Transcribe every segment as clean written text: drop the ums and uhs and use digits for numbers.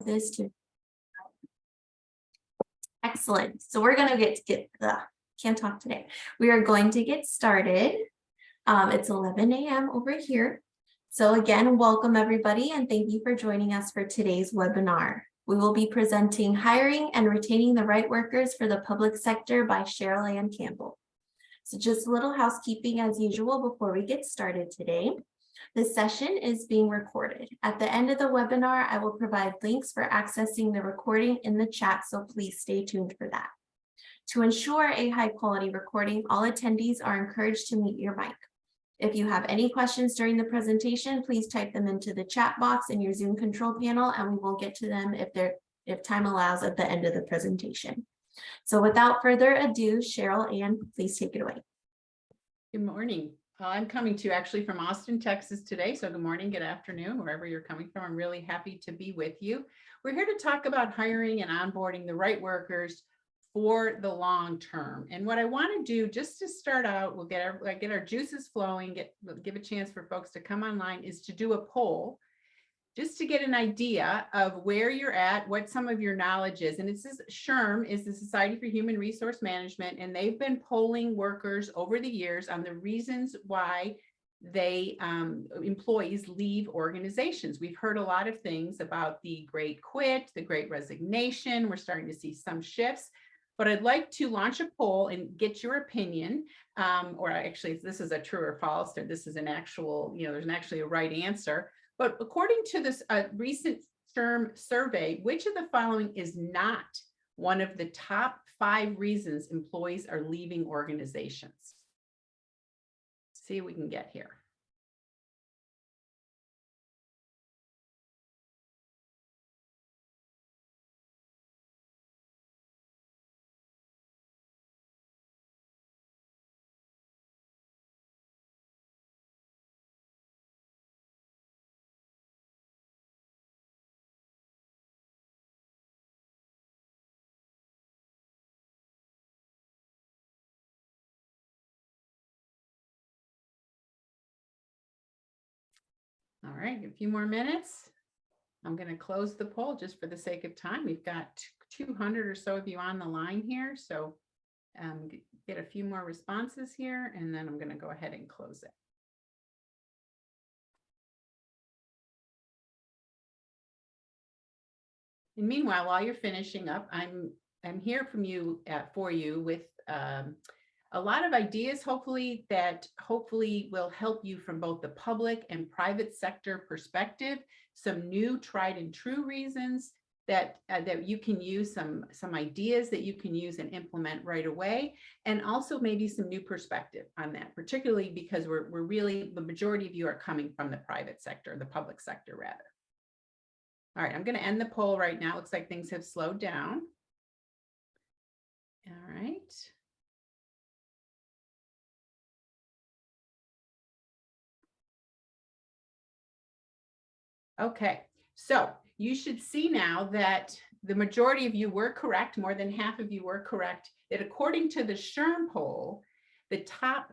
this too. Excellent. So we're going to can't talk today. We are going to get started. It's 11 a.m. over here. So again, welcome everybody and thank you for joining us for today's webinar. We will be presenting Hiring and Retaining the Right Workers for the Public Sector by Cheryl Ann Campbell. So just a little housekeeping as usual before we get started today. This session is being recorded. At the end of the webinar, I will provide links for accessing the recording in the chat, so please stay tuned for that. To ensure a high quality recording, all attendees are encouraged to mute your mic. If you have any questions during the presentation, please type them into the chat box in your Zoom control panel, and we will get to them if time allows at the end of the presentation. So without further ado, Cheryl Ann, please take it away. Good morning. I'm coming to you actually from Austin, Texas today. So good morning, good afternoon, wherever you're coming from. I'm really happy to be with you. We're here to talk about hiring and onboarding the right workers for the long term. And what I want to do just to start out, we'll get our juices flowing, give a chance for folks to come online, is to do a poll just to get an idea of where you're at, what some of your knowledge is. And this is SHRM, is the Society for Human Resource Management, and they've been polling workers over the years on the reasons why employees leave organizations. We've heard a lot of things about the great quit, the great resignation. We're starting to see some shifts, but I'd like to launch a poll and get your opinion, or actually, if this is a true or false, or this is an actual, there's actually a right answer. But according to this recent SHRM survey, which of the following is not one of the top 5 reasons employees are leaving organizations? See what we can get here. All right, a few more minutes. I'm going to close the poll just for the sake of time. We've got 200 or so of you on the line here, so get a few more responses here, and then I'm going to go ahead and close it. And meanwhile, while you're finishing up, I'm here for you with a lot of ideas, hopefully will help you from both the public and private sector perspective. Some new tried and true reasons that you can use, some ideas that you can use and implement right away, and also maybe some new perspective on that, particularly because we're really, the majority of you are coming from the private sector, the public sector rather. All right, I'm going to end the poll right now. Looks like things have slowed down. All right. Okay, so you should see now that the majority of you were correct, more than half of you were correct, that according to the SHRM poll, the top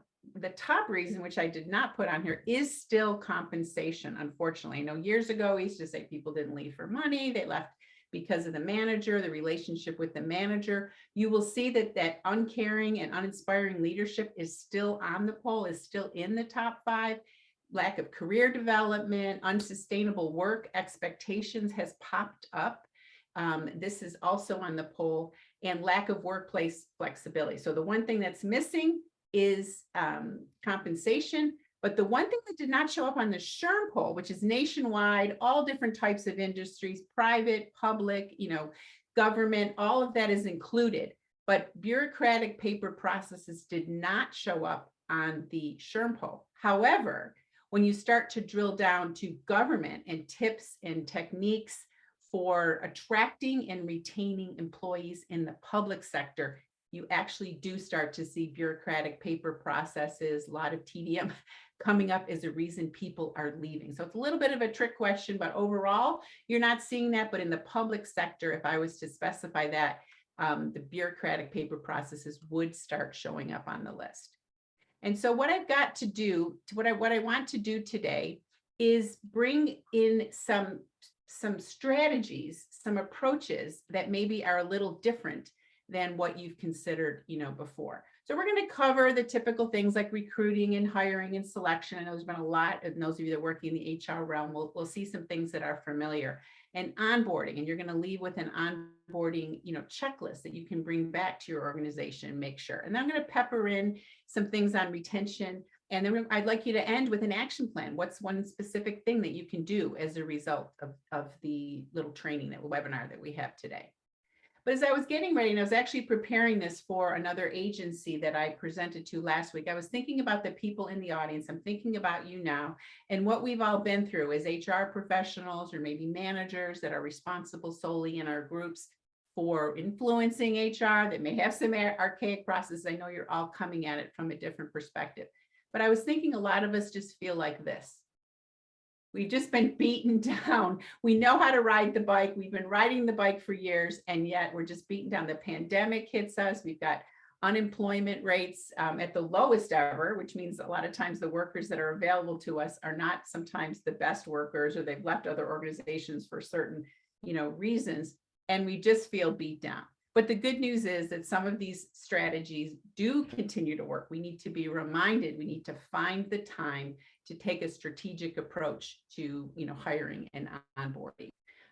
reason, which I did not put on here, is still compensation. Unfortunately, I know years ago we used to say people didn't leave for money, they left because of the manager, the relationship with the manager. You will see that uncaring and uninspiring leadership is still on the poll, is still in the top 5. Lack of career development, unsustainable work expectations has popped up. This is also on the poll, and lack of workplace flexibility. So the one thing that's missing is compensation, but the one thing that did not show up on the SHRM poll, which is nationwide, all different types of industries, private, public, government, all of that is included, but bureaucratic paper processes did not show up on the SHRM poll. However, when you start to drill down to government and tips and techniques for attracting and retaining employees in the public sector, you actually do start to see bureaucratic paper processes, a lot of TDM coming up as a reason people are leaving. So it's a little bit of a trick question, but overall, you're not seeing that. But in the public sector, if I was to specify that, the bureaucratic paper processes would start showing up on the list. And so what I've got to do, what I want to do today is bring in some some strategies, some approaches that maybe are a little different than what you've considered, before. So we're going to cover the typical things like recruiting and hiring and selection. I know there's been a lot, and those of you that work in the HR realm, we'll see some things that are familiar. And onboarding, and you're going to leave with an onboarding, checklist that you can bring back to your organization and make sure. And then I'm going to pepper in some things on retention. And then I'd like you to end with an action plan. What's one specific thing that you can do as a result of the little training, that webinar that we have today? But as I was getting ready, and I was actually preparing this for another agency that I presented to last week, I was thinking about the people in the audience. I'm thinking about you now and what we've all been through as HR professionals or maybe managers that are responsible solely in our groups for influencing HR that may have some archaic processes. I know you're all coming at it from a different perspective. But I was thinking a lot of us just feel like this. We've just been beaten down. We know how to ride the bike. We've been riding the bike for years, and yet we're just beaten down. The pandemic hits us. We've got unemployment rates at the lowest ever, which means a lot of times the workers that are available to us are not sometimes the best workers, or they've left other organizations for certain, reasons, and we just feel beat down. But the good news is that some of these strategies do continue to work. We need to be reminded, we need to find the time to take a strategic approach to, hiring and onboarding.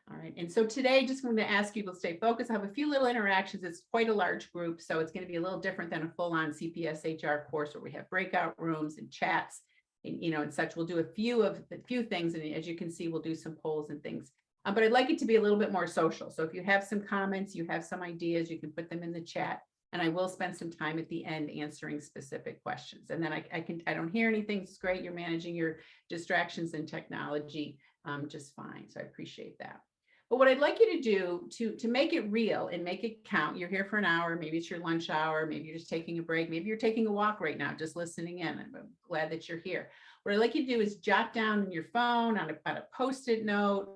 All right. And so today, just going to ask you to stay focused. I have a few little interactions. It's quite a large group, so it's going to be a little different than a full-on CPS HR course where we have breakout rooms and chats and, and such. We'll do a few things. And as you can see, we'll do some polls and things. But I'd like it to be a little bit more social. So if you have some comments, you have some ideas, you can put them in the chat. And I will spend some time at the end answering specific questions. And then I don't hear anything. It's great. You're managing your distractions and technology just fine. So I appreciate that. But what I'd like you to do to make it real and make it count, you're here for an hour, maybe it's your lunch hour, maybe you're just taking a break, maybe you're taking a walk right now, just listening in. I'm glad that you're here. What I'd like you to do is jot down on your phone on a Post-it note,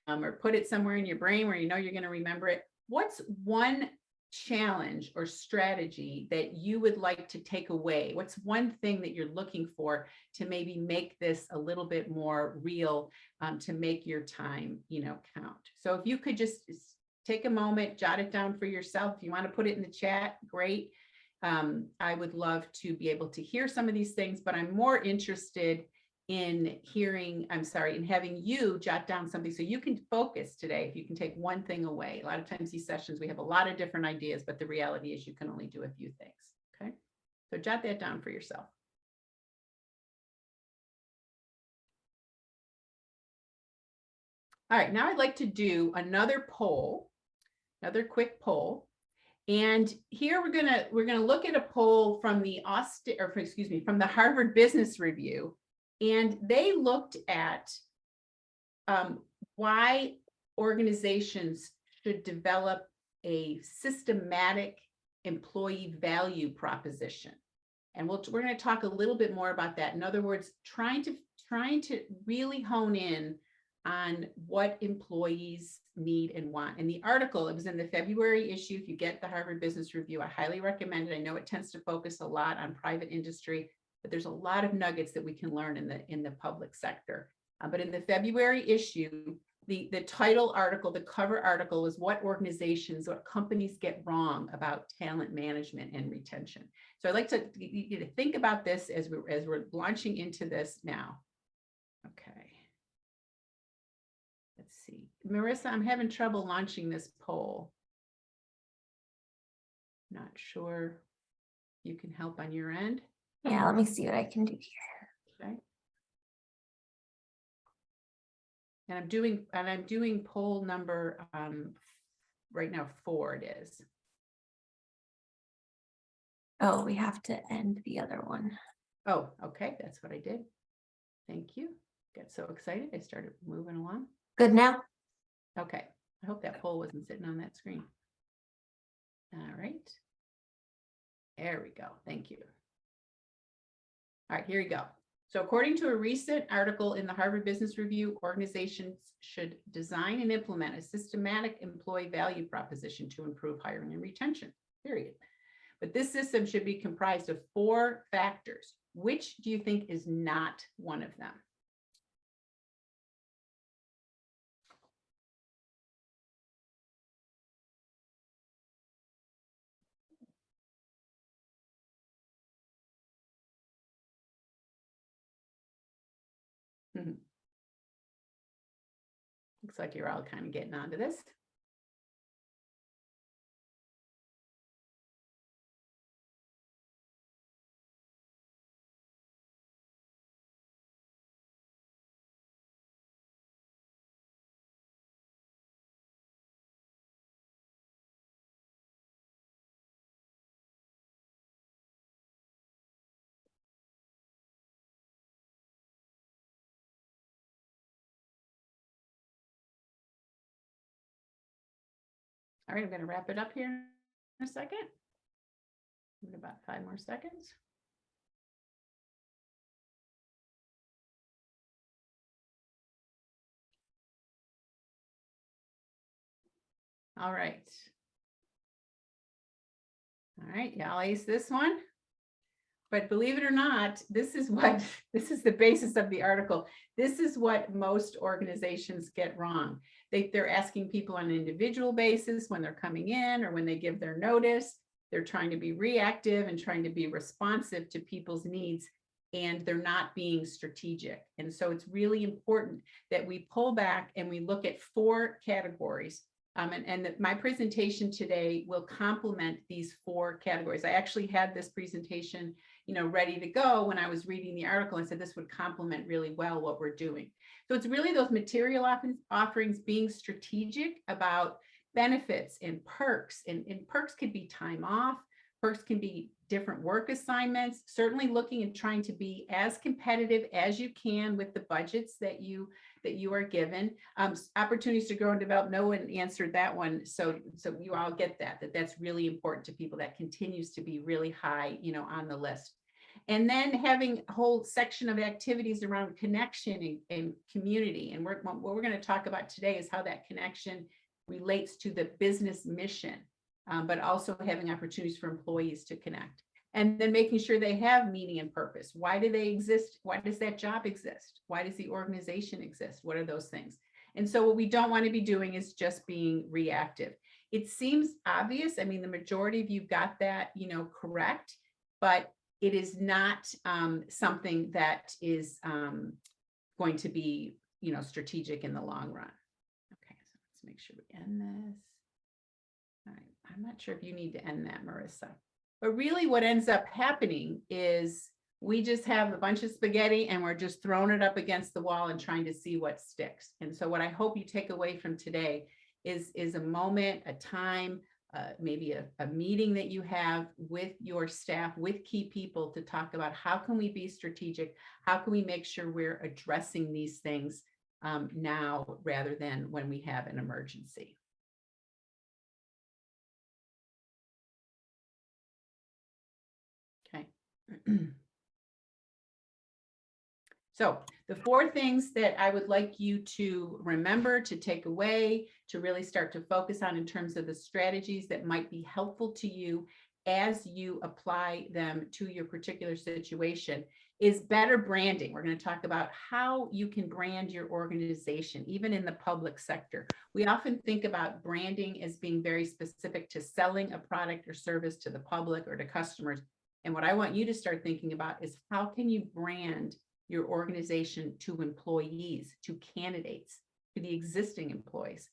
or put it somewhere in your brain where you're going to remember it. What's one challenge or strategy that you would like to take away? What's one thing that you're looking for to maybe make this a little bit more real, to make your time, count? So if you could just take a moment, jot it down for yourself. If you want to put it in the chat, great. I would love to be able to hear some of these things, but I'm more interested in having you jot down something so you can focus today. If you can take one thing away. A lot of times these sessions, we have a lot of different ideas, but the reality is you can only do a few things. Okay. So jot that down for yourself. All right. Now I'd like to do another poll, another quick poll. And here we're gonna look at a poll from the from the Harvard Business Review. And they looked at why organizations should develop a systematic employee value proposition. And we're going to talk a little bit more about that. In other words, trying to really hone in on what employees need and want. And the article, it was in the February issue. If you get the Harvard Business Review, I highly recommend it. I know it tends to focus a lot on private industry, but there's a lot of nuggets that we can learn in the public sector. But in the February issue, the title article, the cover article is what companies get wrong about talent management and retention. So I'd like you to think about this as we're launching into this now. Okay. Let's see. Marissa, I'm having trouble launching this poll. Not sure if you can help on your end. Yeah, let me see what I can do here. Okay. And I'm doing poll number right now 4 it is. Oh, we have to end the other one. Oh, okay, that's what I did. Thank you. Got so excited I started moving along. Good now? Okay, I hope that poll wasn't sitting on that screen. All right. There we go. Thank you. All right, here we go. So according to a recent article in the Harvard Business Review, organizations should design and implement a systematic employee value proposition to improve hiring and retention, period. But this system should be comprised of 4 factors. Which do you think is not one of them? Looks like you're all kind of getting onto this. All right, I'm going to wrap it up here in a second. In about 5 more seconds. All right. All right, y'all ace this one. But believe it or not, this is the basis of the article. This is what most organizations get wrong. They're asking people on an individual basis when they're coming in or when they give their notice. They're trying to be reactive and trying to be responsive to people's needs, and they're not being strategic. And so it's really important that we pull back and we look at 4 categories. My presentation today will complement these 4 categories. I actually had this presentation, ready to go when I was reading the article. I said this would complement really well what we're doing. So it's really those material offerings, being strategic about benefits and perks. And perks could be time off. Perks can be different work assignments, certainly looking and trying to be as competitive as you can with the budgets that you are given. Opportunities to grow and develop, no one answered that one. So you all get that's really important to people. That continues to be really high, on the list. And then having a whole section of activities around connection and community. And what we're going to talk about today is how that connection relates to the business mission, but also having opportunities for employees to connect. And then making sure they have meaning and purpose. Why do they exist? Why does that job exist? Why does the organization exist? What are those things? And so what we don't want to be doing is just being reactive. It seems obvious. I mean, the majority of you got that, correct, but it is not something that is going to be, strategic in the long run. Okay, so let's make sure we end this. All right, I'm not sure if you need to end that, Marissa. But really what ends up happening is we just have a bunch of spaghetti and we're just throwing it up against the wall and trying to see what sticks. And so what I hope you take away from today is a moment, a time, maybe a meeting that you have with your staff, with key people, to talk about how can we be strategic? How can we make sure we're addressing these things now rather than when we have an emergency? Okay. So the 4 things that I would like you to remember, to take away, to really start to focus on in terms of the strategies that might be helpful to you as you apply them to your particular situation, is better branding. We're going to talk about how you can brand your organization, even in the public sector. We often think about branding as being very specific to selling a product or service to the public or to customers. And what I want you to start thinking about is how can you brand your organization to employees, to candidates, to the existing employees?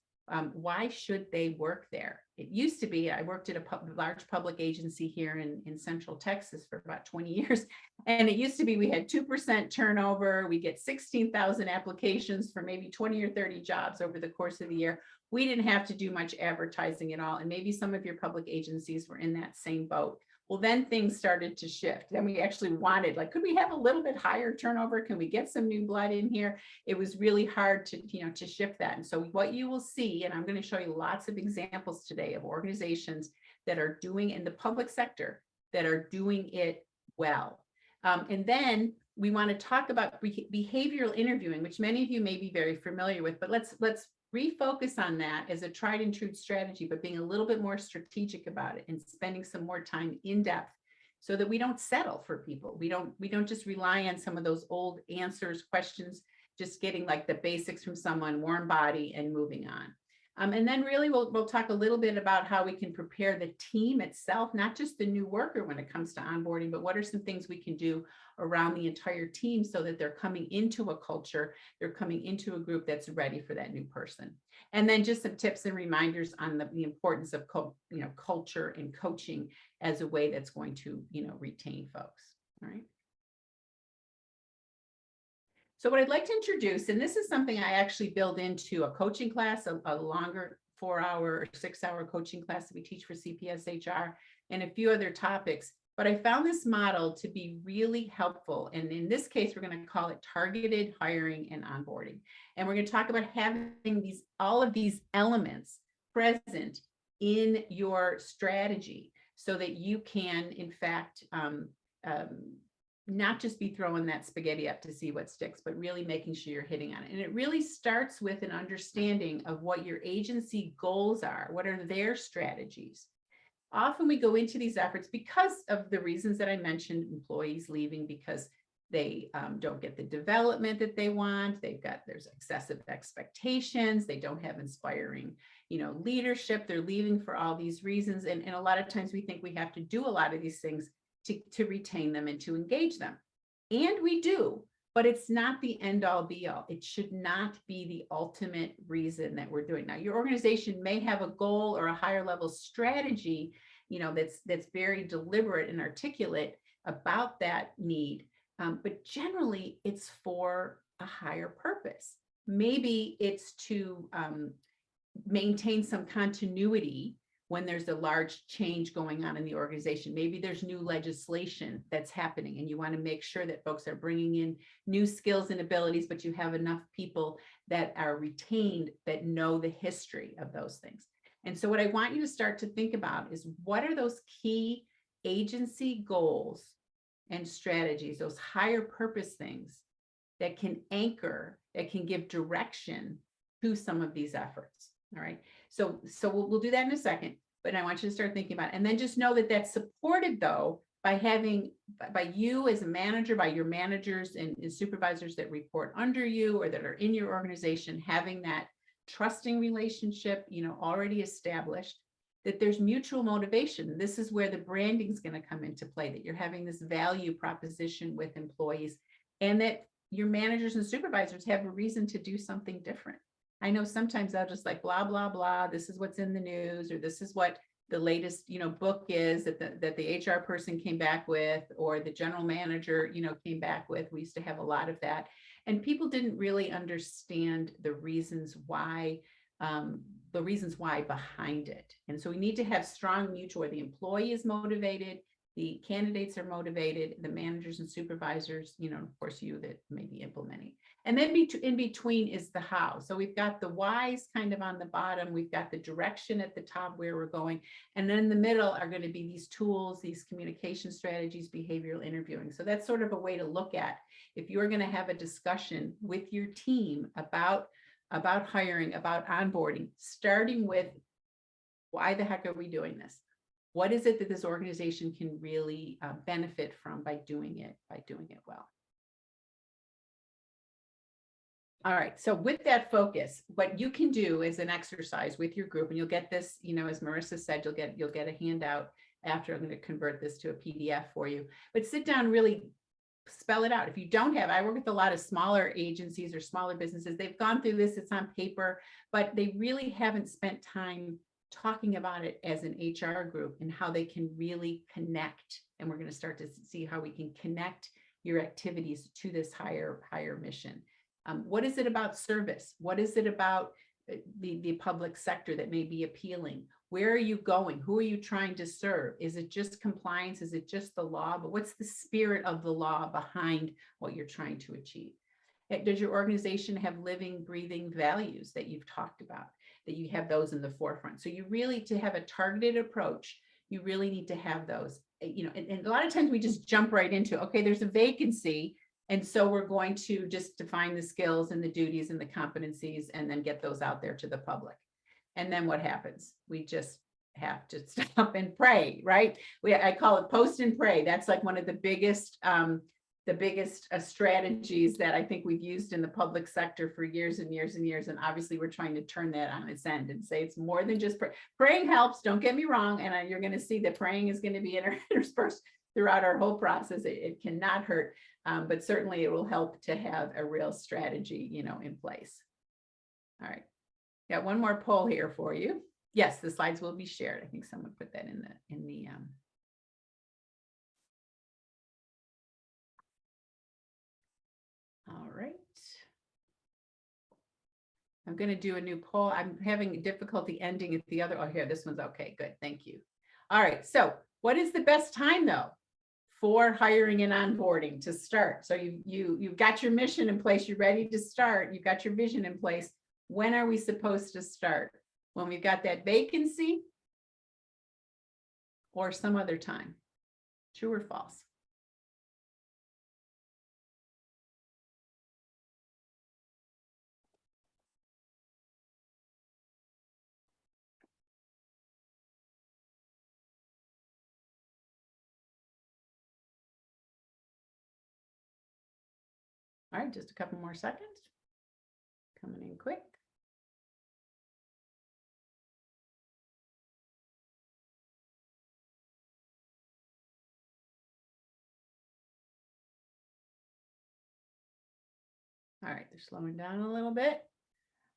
Why should they work there? It used to be, I worked at a large public agency here in Central Texas for about 20 years. And it used to be we had 2% turnover. We get 16,000 applications for maybe 20 or 30 jobs over the course of the year. We didn't have to do much advertising at all. And maybe some of your public agencies were in that same boat. Well, then things started to shift. Then we actually wanted, could we have a little bit higher turnover? Can we get some new blood in here? It was really hard to shift that. And so what you will see, and I'm going to show you lots of examples today of organizations that are doing in the public sector that are doing it well. And then we want to talk about behavioral interviewing, which many of you may be very familiar with, but let's refocus on that as a tried and true strategy, but being a little bit more strategic about it and spending some more time in depth so that we don't settle for people. We don't just rely on some of those old answers, questions, just getting the basics from someone, warm body and moving on. And then really we'll talk a little bit about how we can prepare the team itself, not just the new worker when it comes to onboarding, but what are some things we can do around the entire team so that they're coming into a culture, they're coming into a group that's ready for that new person. And then just some tips and reminders on the importance of culture and coaching as a way that's going to retain folks. All right. So what I'd like to introduce, and this is something I actually build into a coaching class, a longer 4-hour or 6-hour coaching class that we teach for CPS HR and a few other topics. But I found this model to be really helpful. And in this case, we're going to call it targeted hiring and onboarding. And we're going to talk about having all of these elements present in your strategy so that you can, in fact, not just be throwing that spaghetti up to see what sticks, but really making sure you're hitting on it. And it really starts with an understanding of what your agency goals are. What are their strategies? Often we go into these efforts because of the reasons that I mentioned, employees leaving because they don't get the development that they want. There's excessive expectations. They don't have inspiring, leadership. They're leaving for all these reasons. And a lot of times we think we have to do a lot of these things to retain them and to engage them. And we do, but it's not the end all be all. It should not be the ultimate reason that we're doing. Now, your organization may have a goal or a higher level strategy, that's very deliberate and articulate about that need. But generally it's for a higher purpose. Maybe it's to maintain some continuity when there's a large change going on in the organization. Maybe there's new legislation that's happening and you want to make sure that folks are bringing in new skills and abilities, but you have enough people that are retained that know the history of those things. And so what I want you to start to think about is what are those key agency goals and strategies, those higher purpose things that can anchor, that can give direction to some of these efforts. All right. So we'll do that in a second, but I want you to start thinking about it. And then just know that that's supported though by you as a manager, by your managers and supervisors that report under you or that are in your organization, having that trusting relationship, already established, that there's mutual motivation. This is where the branding is going to come into play, that you're having this value proposition with employees and that your managers and supervisors have a reason to do something different. I know sometimes I'll just like, blah, blah, blah, this is what's in the news, or this is what the latest, book is that the HR person came back with, or the general manager, came back with. We used to have a lot of that. And people didn't really understand the reasons why behind it. And so we need to have strong mutual, where the employee is motivated, the candidates are motivated, the managers and supervisors, of course, you that may be implementing. And then in between is the how. So we've got the whys kind of on the bottom. We've got the direction at the top where we're going. And then in the middle are going to be these tools, these communication strategies, behavioral interviewing. So that's sort of a way to look at if you're going to have a discussion with your team about hiring, about onboarding, starting with why the heck are we doing this? What is it that this organization can really benefit from by doing it well? All right, so with that focus, what you can do is an exercise with your group, and you'll get this, as Marissa said, you'll get a handout after. I'm going to convert this to a PDF for you, but sit down, really spell it out. If you don't have, I work with a lot of smaller agencies or smaller businesses. They've gone through this, it's on paper, but they really haven't spent time talking about it as an HR group and how they can really connect. And we're going to start to see how we can connect your activities to this higher mission. What is it about service? What is it about the public sector that may be appealing? Where are you going? Who are you trying to serve? Is it just compliance? Is it just the law? But what's the spirit of the law behind what you're trying to achieve? Does your organization have living, breathing values that you've talked about, that you have those in the forefront? So you really, to have a targeted approach, you really need to have those, and a lot of times we just jump right into, okay, there's a vacancy. And so we're going to just define the skills and the duties and the competencies and then get those out there to the public. And then what happens? We just have to stop and pray, right? I call it post and pray. That's like one of the biggest the biggest strategies that I think we've used in the public sector for years and years and years. And obviously we're trying to turn that on its end and say it's more than just praying helps. Don't get me wrong. And you're going to see that praying is going to be interspersed throughout our whole process. It cannot hurt, but certainly it will help to have a real strategy, in place. All right. Got one more poll here for you. Yes, the slides will be shared. I think someone put that in the all right. I'm going to do a new poll. I'm having difficulty ending at the other. Oh, here, this one's okay. Good. Thank you. All right. So what is the best time though for hiring and onboarding to start? So you've got your mission in place. You're ready to start. You've got your vision in place. When are we supposed to start? When we've got that vacancy or some other time? True or false? All right, just a couple more seconds. Coming in quick. All right, they're slowing down a little bit.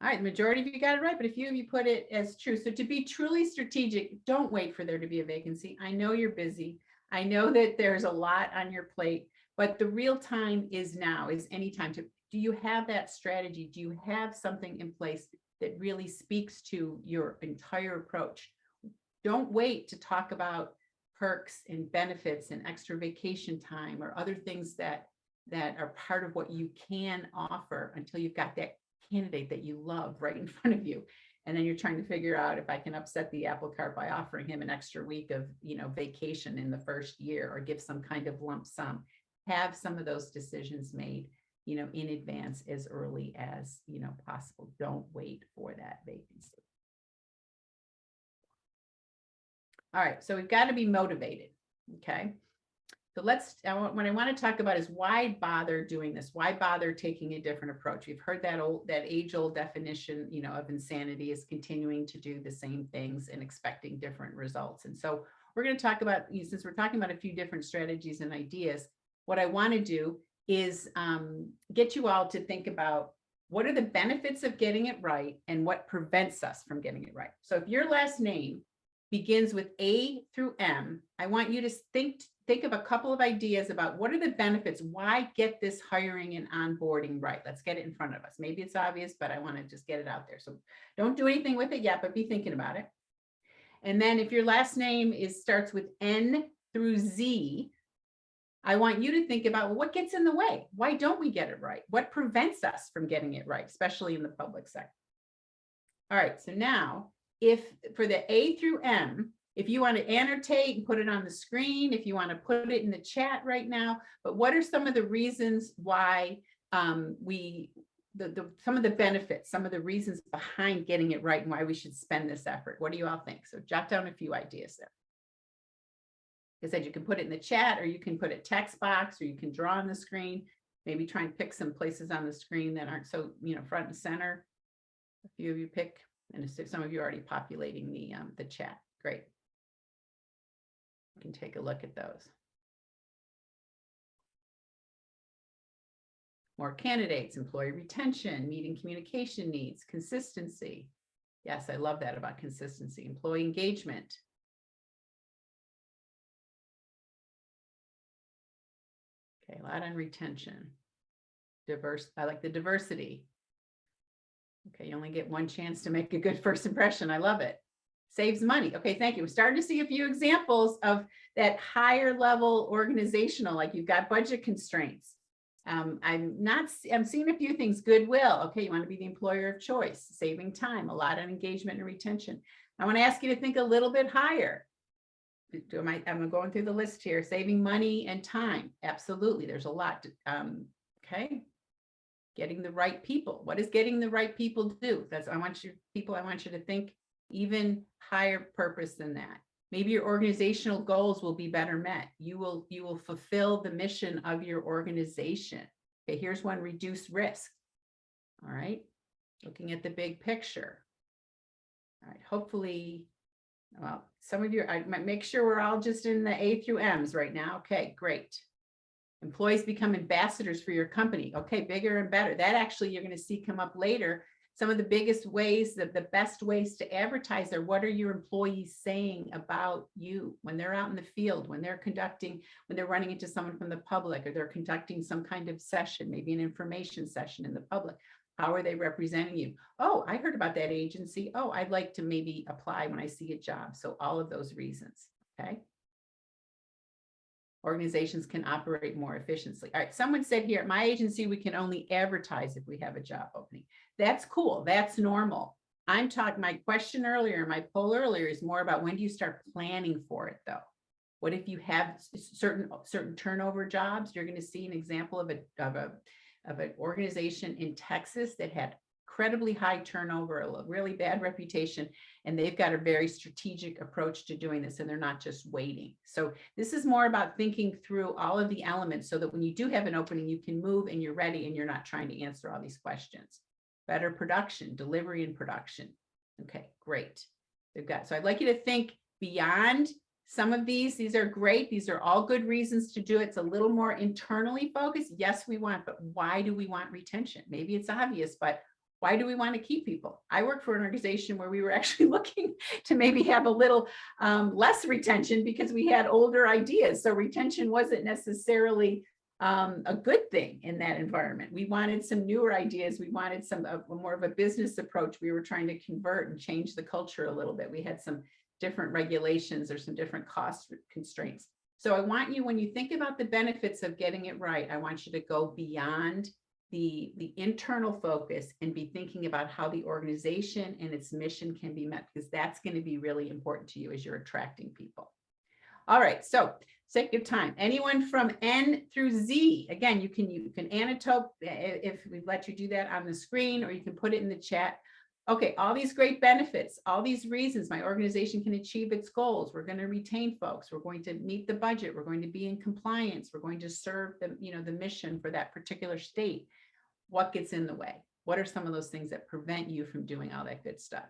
All right, the majority of you got it right, but a few of you put it as true. So to be truly strategic, don't wait for there to be a vacancy. I know you're busy. I know that there's a lot on your plate, but the real time is now, is any time to, do you have that strategy? Do you have something in place that really speaks to your entire approach? Don't wait to talk about perks and benefits and extra vacation time or other things that are part of what you can offer until you've got that candidate that you love right in front of you. And then you're trying to figure out if I can upset the apple cart by offering him an extra week of, vacation in the first year or give some kind of lump sum. Have some of those decisions made, in advance as early as, possible. Don't wait for that vacancy. All right, so we've got to be motivated. Okay. So what I want to talk about is why bother doing this? Why bother taking a different approach? We've heard that age-old definition, of insanity is continuing to do the same things and expecting different results. And so we're going to talk about, since we're talking about a few different strategies and ideas, what I want to do is get you all to think about what are the benefits of getting it right and what prevents us from getting it right. So if your last name begins with A through M, I want you to think of a couple of ideas about what are the benefits, why get this hiring and onboarding right. Let's get it in front of us. Maybe it's obvious, but I want to just get it out there. So don't do anything with it yet, but be thinking about it. And then if your last name starts with N through Z, I want you to think about, well, what gets in the way? Why don't we get it right? What prevents us from getting it right, especially in the public sector? All right, so now if for the A through M, if you want to annotate and put it on the screen, if you want to put it in the chat right now, but what are some of the reasons why some of the benefits, some of the reasons behind getting it right and why we should spend this effort? What do you all think? So jot down a few ideas there. Like I said, you can put it in the chat or you can put a text box or you can draw on the screen, maybe try and pick some places on the screen that aren't so, front and center. A few of you pick, and some of you are already populating the chat. Great. You can take a look at those. More candidates, employee retention, meeting communication needs, consistency. Yes, I love that about consistency. Employee engagement. Okay, a lot on retention. I like the diversity. Okay, you only get one chance to make a good first impression. I love it. Saves money. Okay, thank you. We're starting to see a few examples of that higher level organizational, like you've got budget constraints. I'm seeing a few things. Goodwill. Okay, you want to be the employer of choice, saving time, a lot on engagement and retention. I want to ask you to think a little bit higher. I'm going through the list here. Saving money and time. Absolutely. There's a lot. Okay. Getting the right people. What does getting the right people do? I want you to think even higher purpose than that. Maybe your organizational goals will be better met. You will fulfill the mission of your organization. Okay, here's one: reduce risk. All right, looking at the big picture. All right, hopefully, well, some of you, I might make sure we're all just in the A through M's right now. Okay, great. Employees become ambassadors for your company. Okay, bigger and better. That actually you're going to see come up later. Some of the biggest ways, the best ways to advertise are, what are your employees saying about you when they're out in the field, when they're running into someone from the public, or they're conducting some kind of session, maybe an information session in the public. How are they representing you? Oh, I heard about that agency. Oh, I'd like to maybe apply when I see a job. So all of those reasons, okay? Organizations can operate more efficiently. All right, someone said here, at my agency, we can only advertise if we have a job opening. That's cool, that's normal. I'm talking, my question earlier, my poll earlier is more about, when do you start planning for it though? What if you have certain turnover jobs? You're going to see an example of an organization in Texas that had incredibly high turnover, a really bad reputation, and they've got a very strategic approach to doing this, and they're not just waiting. So this is more about thinking through all of the elements so that when you do have an opening, you can move and you're ready and you're not trying to answer all these questions. Better production, delivery and production. Okay, great. So I'd like you to think beyond some of these are great. These are all good reasons to do it. It's a little more internally focused. Yes, we want, but why do we want retention? Maybe it's obvious, but why do we want to keep people? I work for an organization where we were actually looking to maybe have a little less retention because we had older ideas. So retention wasn't necessarily a good thing in that environment. We wanted some newer ideas. We wanted some more of a business approach. We were trying to convert and change the culture a little bit. We had some different regulations or some different cost constraints. So I want you, when you think about the benefits of getting it right, I want you to go beyond the internal focus and be thinking about how the organization and its mission can be met, because that's going to be really important to you as you're attracting people. All right, so sake of time, anyone from N through Z, again, you can annotate if we've let you do that on the screen, or you can put it in the chat. Okay, all these great benefits, all these reasons my organization can achieve its goals. We're going to retain folks. We're going to meet the budget. We're going to be in compliance. We're going to serve the mission for that particular state. What gets in the way? What are some of those things that prevent you from doing all that good stuff?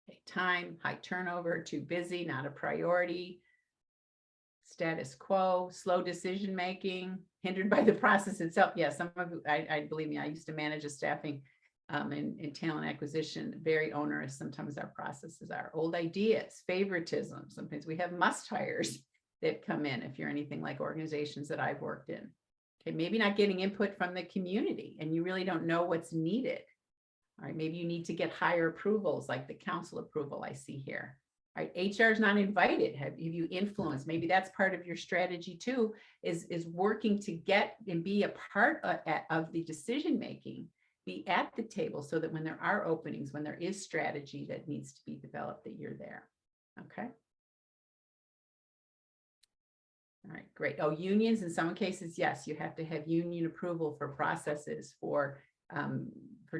Okay, time, high turnover, too busy, not a priority. Status quo, slow decision making, hindered by the process itself. Yeah, some of you, I believe me, I used to manage a staffing in talent acquisition, very onerous. Sometimes our processes are old ideas, favoritism. Sometimes we have must hires that come in if you're anything like organizations that I've worked in. Okay, maybe not getting input from the community and you really don't know what's needed. All right, maybe you need to get higher approvals like the council approval I see here. All right, HR is not invited. Have you influenced? Maybe that's part of your strategy too, is working to get and be a part of the decision making, be at the table so that when there are openings, when there is strategy that needs to be developed, that you're there. Okay. All right, great. Oh, unions in some cases, yes, you have to have union approval for processes for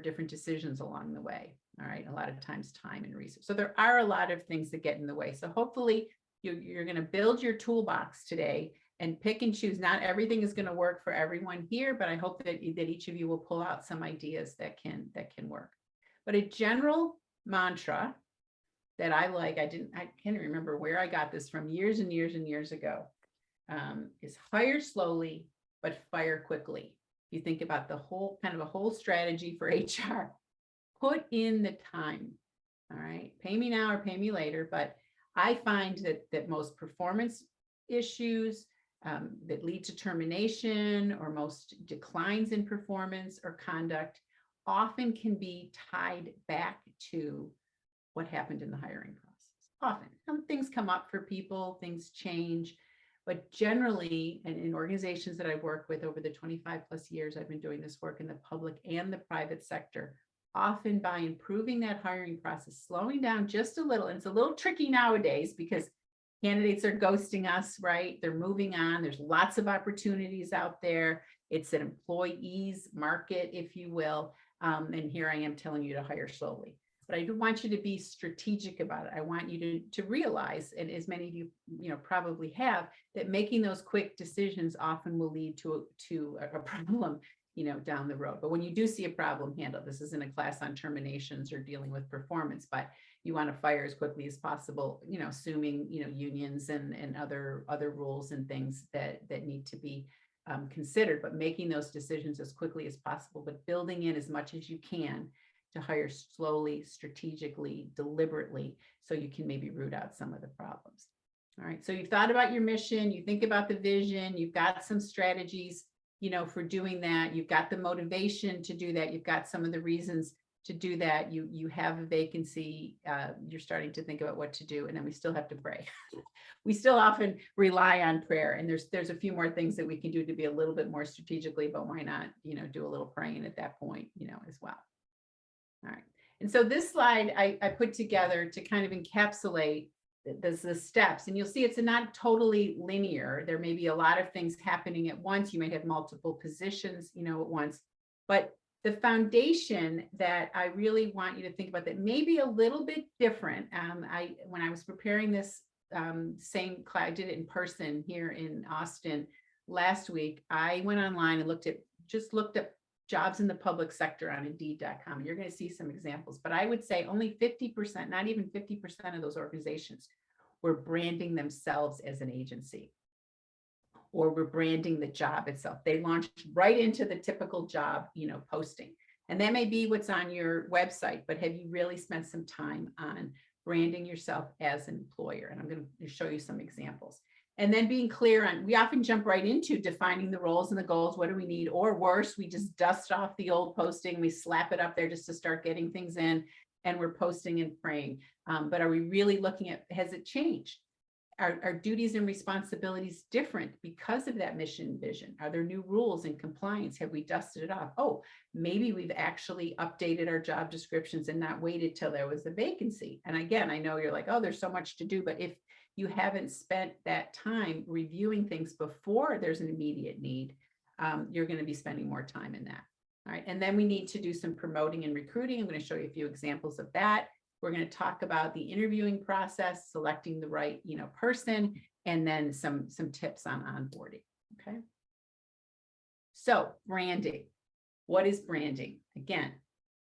different decisions along the way. All right, a lot of times time and research. So there are a lot of things that get in the way. So hopefully you're going to build your toolbox today and pick and choose. Not everything is going to work for everyone here, but I hope that each of you will pull out some ideas that can work. But a general mantra that I like, I can't remember where I got this from, years and years and years ago, is hire slowly, but fire quickly. You think about the whole kind of a whole strategy for HR. Put in the time. All right, pay me now or pay me later. But I find that most performance issues that lead to termination, or most declines in performance or conduct, often can be tied back to what happened in the hiring process. Often things come up for people, things change. But generally, and in organizations that I've worked with over the 25 plus years I've been doing this work in the public and the private sector, often by improving that hiring process, slowing down just a little, and it's a little tricky nowadays because candidates are ghosting us, right? They're moving on. There's lots of opportunities out there. It's an employee's market, if you will. And here I am telling you to hire slowly. but I do want you to be strategic about it. I want you to realize, and as many of you, probably have, that making those quick decisions often will lead to a problem, down the road. But when you do see a problem, handle. This isn't a class on terminations or dealing with performance, but you want to fire as quickly as possible, assuming, unions and other rules and things that need to be considered, but making those decisions as quickly as possible, but building in as much as you can to hire slowly, strategically, deliberately, so you can maybe root out some of the problems. All right, so you've thought about your mission, you think about the vision, you've got some strategies, for doing that. You've got the motivation to do that. You've got some of the reasons to do that. You have a vacancy. You're starting to think about what to do, and then we still have to pray. We still often rely on prayer, and there's a few more things that we can do to be a little bit more strategically, but why not, do a little praying at that point, as well. All right. And so this slide I put together to kind of encapsulate the steps, and you'll see it's not totally linear. There may be a lot of things happening at once. You might have multiple positions, at once, but the foundation that I really want you to think about that may be a little bit different. When I was preparing this same class, I did it in person here in Austin last week. I went online and looked up jobs in the public sector on Indeed.com. You're going to see some examples, but I would say only 50%, not even 50% of those organizations were branding themselves as an agency, or were branding the job itself. They launched right into the typical job, posting. And that may be what's on your website, but have you really spent some time on branding yourself as an employer? And I'm going to show you some examples. And then being clear on, we often jump right into defining the roles and the goals. What do we need? Or worse, we just dust off the old posting. We slap it up there just to start getting things in, and we're posting and praying. But are we really looking at, has it changed? Are duties and responsibilities different because of that mission vision? Are there new rules and compliance? Have we dusted it off? Oh, maybe we've actually updated our job descriptions and not waited till there was a vacancy. And again, I know you're like, oh, there's so much to do, but if you haven't spent that time reviewing things before there's an immediate need, you're going to be spending more time in that. All right. And then we need to do some promoting and recruiting. I'm going to show you a few examples of that. We're going to talk about the interviewing process, selecting the right, person, and then some tips on onboarding. Okay. So branding. What is branding? Again,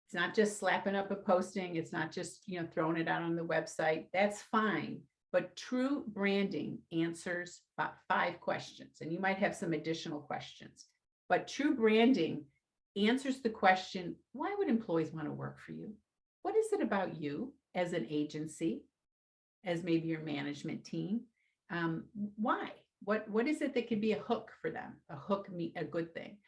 it's not just slapping up a posting. It's not just, throwing it out on the website. That's fine. But true branding answers about 5 questions, and you might have some additional questions. But true branding answers the question, why would employees want to work for you? What is it about you as an agency, as maybe your management team? Why? What is it that could be a hook for them? A hook, a good thing.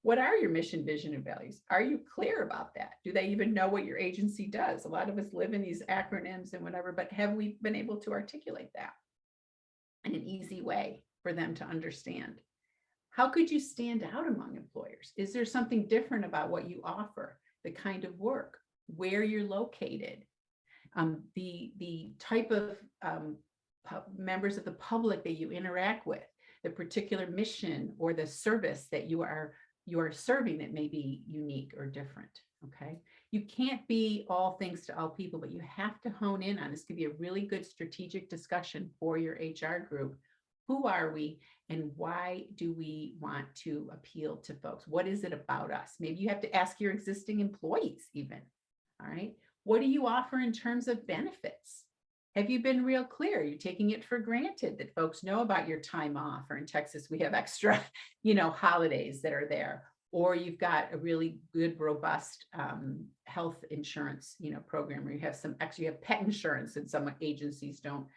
What are your mission, vision, and values? Are you clear about that? Do they even know what your agency does? A lot of us live in these acronyms and whatever, but have we been able to articulate that in an easy way for them to understand? How could you stand out among employers? Is there something different about what you offer, the kind of work, where you're located, the type of members of the public that you interact with, the particular mission or the service that you are serving that may be unique or different. Okay. You can't be all things to all people, but you have to hone in on this. Could be a really good strategic discussion for your HR group. Who are we, and why do we want to appeal to folks? What is it about us? Maybe you have to ask your existing employees even. All right. What do you offer in terms of benefits? Have you been real clear? Are you taking it for granted that folks know about your time off? Or in Texas, we have extra, holidays that are there. Or you've got a really good, robust health insurance, program where you have some extra, you have pet insurance, and some agencies don't,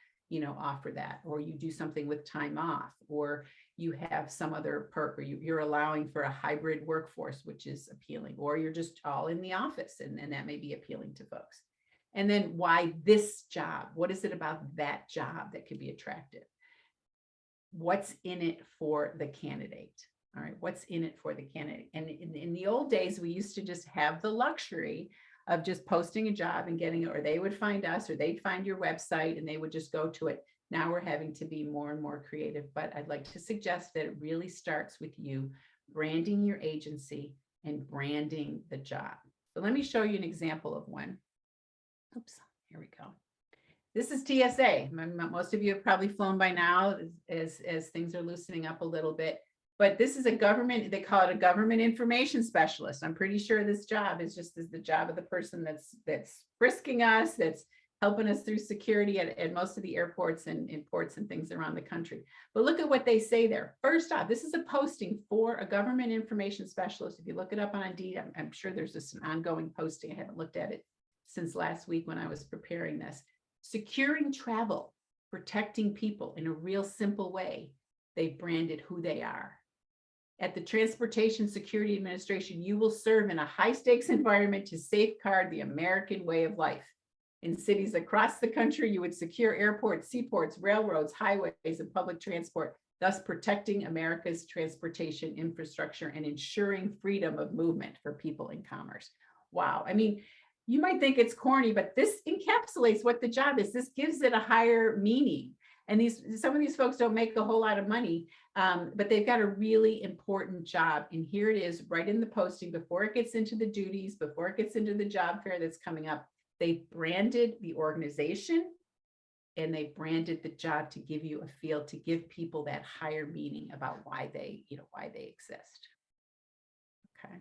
offer that. Or you do something with time off, or you have some other perk, or you're allowing for a hybrid workforce, which is appealing, or you're just all in the office, and that may be appealing to folks. And then why this job? What is it about that job that could be attractive? What's in it for the candidate? All right, what's in it for the candidate? And in the old days, we used to just have the luxury of just posting a job and getting it, or they would find us, or they'd find your website and they would just go to it. Now we're having to be more and more creative, but I'd like to suggest that it really starts with you branding your agency and branding the job. So let me show you an example of one. Oops, here we go. This is TSA. Most of you have probably flown by now as things are loosening up a little bit. But this is a government, they call it a government information specialist. I'm pretty sure this job is the job of the person that's frisking us, that's helping us through security at most of the airports and ports and things around the country. But look at what they say there. First off, this is a posting for a government information specialist. If you look it up on Indeed, I'm sure there's just an ongoing posting. I haven't looked at it since last week when I was preparing this. Securing travel, protecting people in a real simple way. They branded who they are. At the Transportation Security Administration, you will serve in a high-stakes environment to safeguard the American way of life. In cities across the country, you would secure airports, seaports, railroads, highways, and public transport, thus protecting America's transportation infrastructure and ensuring freedom of movement for people in commerce. Wow. I mean, you might think it's corny, but this encapsulates what the job is. This gives it a higher meaning. And some of these folks don't make a whole lot of money, but they've got a really important job. And here it is right in the posting before it gets into the duties, before it gets into the job fair that's coming up. They branded the organization and they branded the job to give you a feel, to give people that higher meaning about why they exist. Okay.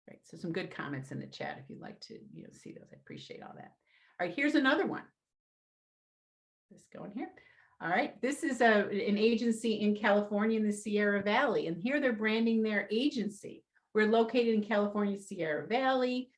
Right. So some good comments in the chat if you'd like to see those. I appreciate all that. All right, here's another one. Let's go in here. All right, this is an agency in California in the Sierra Valley, and here they're branding their agency. We're located in California, Sierra Valley,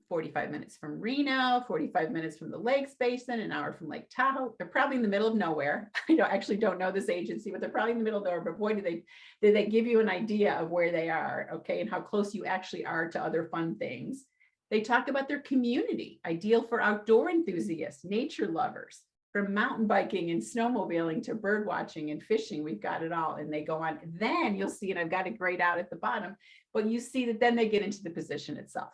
45 minutes from Reno, 45 minutes from the Lakes Basin, an hour from Lake Tahoe. They're probably in the middle of nowhere. I actually don't know this agency, but they're probably in the middle of nowhere. But boy, did they give you an idea of where they are, okay, and how close you actually are to other fun things. They talk about their community, ideal for outdoor enthusiasts, nature lovers, from mountain biking and snowmobiling to bird watching and fishing. We've got it all. And they go on. Then you'll see, and I've got it grayed out at the bottom, but you see that then they get into the position itself.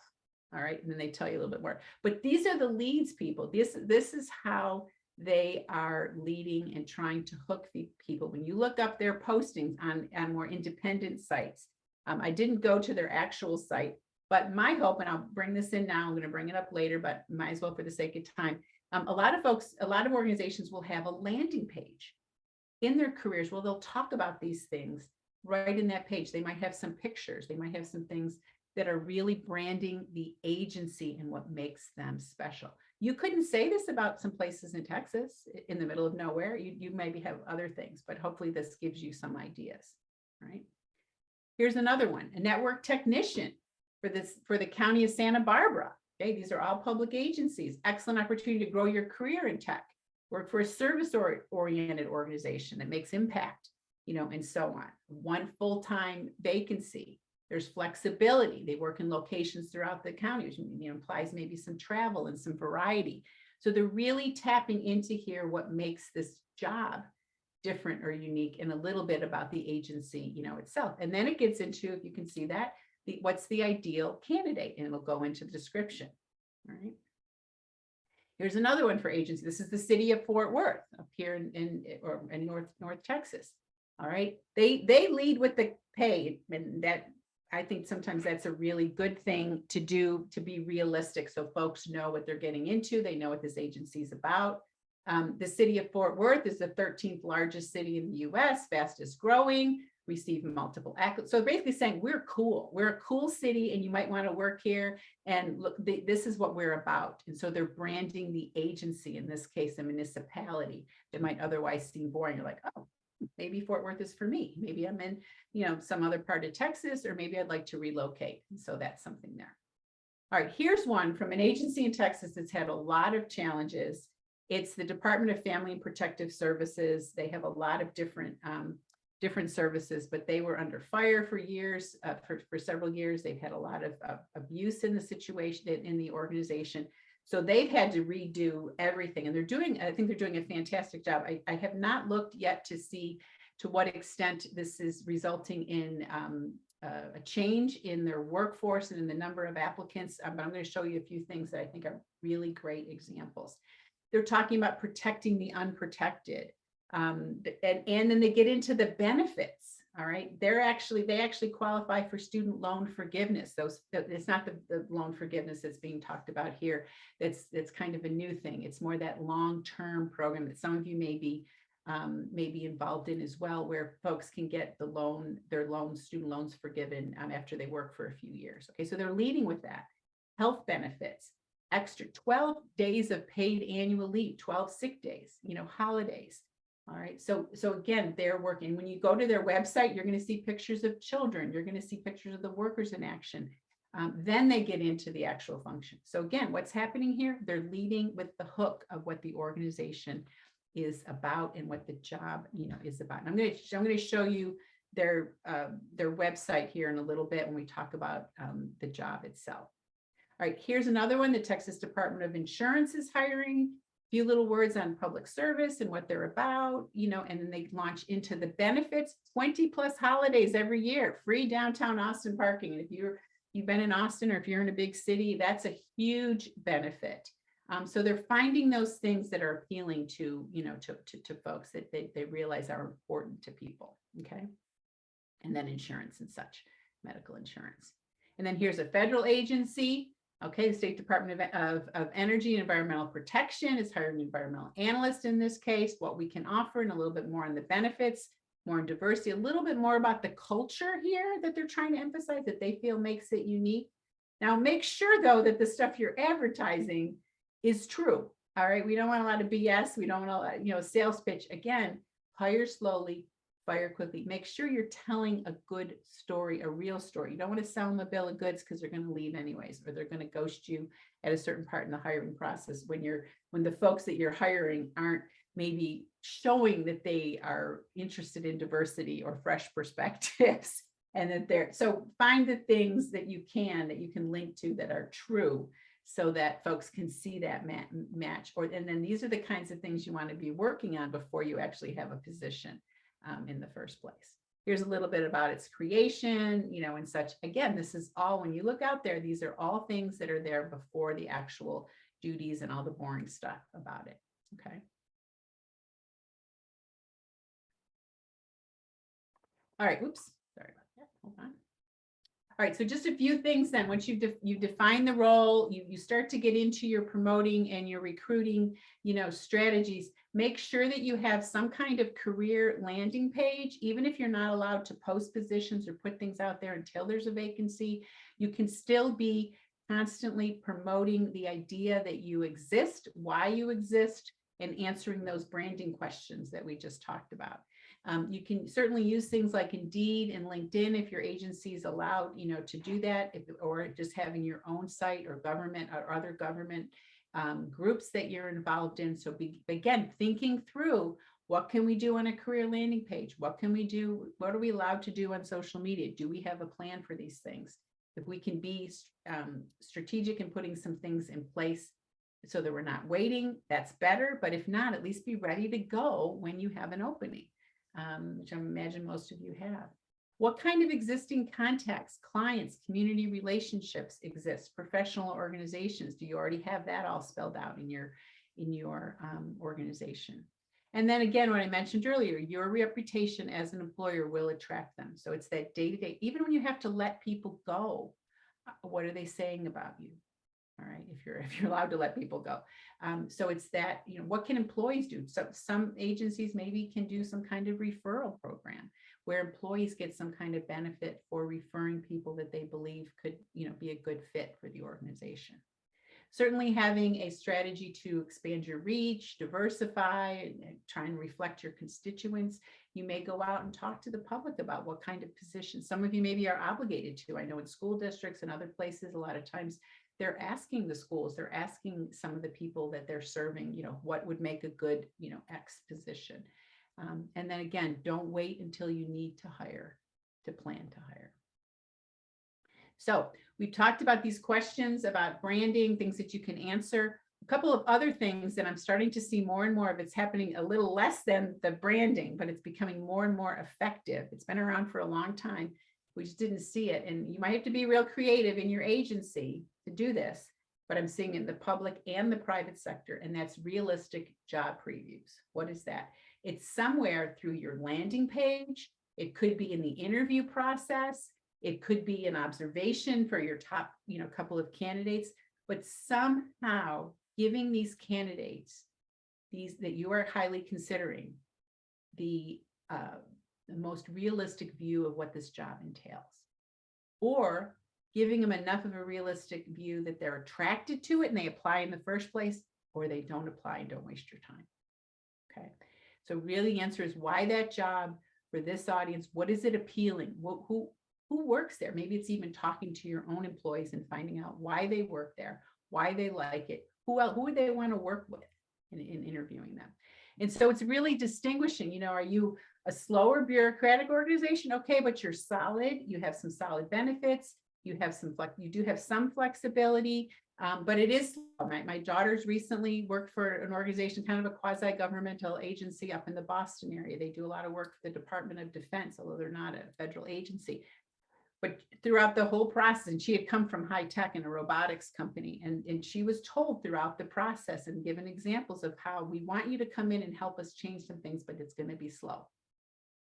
All right. And then they tell you a little bit more. But these are the leads, people. This is how they are leading and trying to hook the people. When you look up their postings on more independent sites, I didn't go to their actual site. But my hope, and I'll bring this in now, I'm going to bring it up later, but might as well for the sake of time. A lot of organizations will have a landing page in their careers where they'll talk about these things right in that page. They might have some pictures. They might have some things that are really branding the agency and what makes them special. You couldn't say this about some places in Texas in the middle of nowhere. You maybe have other things, but hopefully this gives you some ideas, right? Here's another one, a network technician for the county of Santa Barbara. Okay, these are all public agencies. Excellent opportunity to grow your career in tech. Work for a service-oriented organization that makes impact, and so on. One full-time vacancy. There's flexibility. They work in locations throughout the county, which implies maybe some travel and some variety. So they're really tapping into here what makes this job different or unique, and a little bit about the agency, itself. And then it gets into, if you can see that, what's the ideal candidate, and it'll go into the description. All right. Here's another one for agency. This is the city of Fort Worth up here in North Texas. All right. They lead with the pay, and that I think sometimes that's a really good thing to do, to be realistic, so folks know what they're getting into. They know what this agency is about. The city of Fort Worth is the 13th largest city in the U.S., fastest growing, received multiple accolades. So basically saying we're cool. We're a cool city and you might want to work here. And look, this is what we're about. And so they're branding the agency, in this case, a municipality that might otherwise seem boring. You're like, oh, maybe Fort Worth is for me. Maybe I'm in, some other part of Texas, or maybe I'd like to relocate. And so that's something there. All right, here's one from an agency in Texas that's had a lot of challenges. It's the Department of Family and Protective Services. They have a lot of different services, but they were under fire for years, for several years. They've had a lot of abuse in the situation, in the organization. So they've had to redo everything, and I think they're doing a fantastic job. I have not looked yet to see to what extent this is resulting in a change in their workforce and in the number of applicants, but I'm going to show you a few things that I think are really great examples. They're talking about protecting the unprotected. And then they get into the benefits. All right, they actually qualify for student loan forgiveness. It's not the loan forgiveness that's being talked about here. That's kind of a new thing. It's more that long-term program that some of you may be involved in as well, where folks can get their student loans forgiven after they work for a few years. Okay, so they're leading with that. Health benefits, extra 12 days of paid annual leave, 12 sick days, holidays. All right, so again, they're working. When you go to their website, you're going to see pictures of children. You're going to see pictures of the workers in action. Then they get into the actual function. So again, what's happening here? They're leading with the hook of what the organization is about and what the job, is about. And I'm going to show you their website here in a little bit when we talk about the job itself. All right, here's another one. The Texas Department of Insurance is hiring. Few little words on public service and what they're about, and then they launch into the benefits, 20+ holidays every year, free downtown Austin parking. And if you've been in Austin, or if you're in a big city, that's a huge benefit. So they're finding those things that are appealing to, to folks that they realize are important to people. Okay. And then insurance and such, medical insurance. And then here's a federal agency. Okay, the State Department of Energy and Environmental Protection is hiring an environmental analyst in this case, what we can offer, and a little bit more on the benefits, more on diversity, a little bit more about the culture here that they're trying to emphasize that they feel makes it unique. Now, make sure, though, that the stuff you're advertising is true. All right, we don't want a lot of BS. We don't want a lot, sales pitch. Again, hire slowly, fire quickly. Make sure you're telling a good story, a real story. You don't want to sell them a bill of goods because they're going to leave anyways, or they're going to ghost you at a certain part in the hiring process when the folks that you're hiring aren't maybe showing that they are interested in diversity or fresh perspectives. And that so find the things that you can link to that are true, so that folks can see that match. And then these are the kinds of things you want to be working on before you actually have a position in the first place. Here's a little bit about its creation, and such. Again, this is all, when you look out there, these are all things that are there before the actual duties and all the boring stuff about it. Okay. All right. Oops. Sorry about that. Hold on. All right, so just a few things then. Once you define the role, you start to get into your promoting and your recruiting, strategies. Make sure that you have some kind of career landing page. Even if you're not allowed to post positions or put things out there until there's a vacancy, you can still be constantly promoting the idea that you exist, why you exist, and answering those branding questions that we just talked about. You can certainly use things like Indeed and LinkedIn if your agency is allowed, to do that, or just having your own site or government or other government groups that you're involved in. So again, thinking through, what can we do on a career landing page? What can we do? What are we allowed to do on social media? Do we have a plan for these things? If we can be strategic in putting some things in place so that we're not waiting, that's better. But if not, at least be ready to go when you have an opening. Which I imagine most of you have. What kind of existing contacts, clients, community relationships exist? Professional organizations, do you already have that all spelled out in your organization? And then again, what I mentioned earlier, your reputation as an employer will attract them. So it's that day-to-day, even when you have to let people go, what are they saying about you? All right, if you're allowed to let people go. So it's that, what can employees do? So some agencies maybe can do some kind of referral program where employees get some kind of benefit for referring people that they believe could, be a good fit for the organization. Certainly having a strategy to expand your reach, diversify, and try and reflect your constituents. You may go out and talk to the public about what kind of positions. Some of you maybe are obligated to. I know in school districts and other places, a lot of times they're asking the schools, they're asking some of the people that they're serving, what would make a good, X position. And then again, don't wait until you need to hire to plan to hire. So we've talked about these questions about branding, things that you can answer. A couple of other things that I'm starting to see more and more of, it's happening a little less than the branding, but it's becoming more and more effective. It's been around for a long time. We just didn't see it. And you might have to be real creative in your agency to do this, but I'm seeing in the public and the private sector, and that's realistic job previews. What is that? It's somewhere through your landing page. It could be in the interview process. It could be an observation for your top, couple of candidates, but somehow giving these candidates, these that you are highly considering, the most realistic view of what this job entails, or giving them enough of a realistic view that they're attracted to it and they apply in the first place, or they don't apply and don't waste your time. Okay. So really the answer is why that job for this audience. What is it appealing? Who works there? Maybe it's even talking to your own employees and finding out why they work there, why they like it, who would they want to work with in interviewing them. And so it's really distinguishing, are you a slower bureaucratic organization? Okay, but you're solid. You have some solid benefits. You do have some flexibility, but it is. My daughters recently worked for an organization, kind of a quasi-governmental agency up in the Boston area. They do a lot of work for the Department of Defense, although they're not a federal agency. But throughout the whole process, and she had come from high tech in a robotics company, and she was told throughout the process and given examples of how we want you to come in and help us change some things, but it's going to be slow.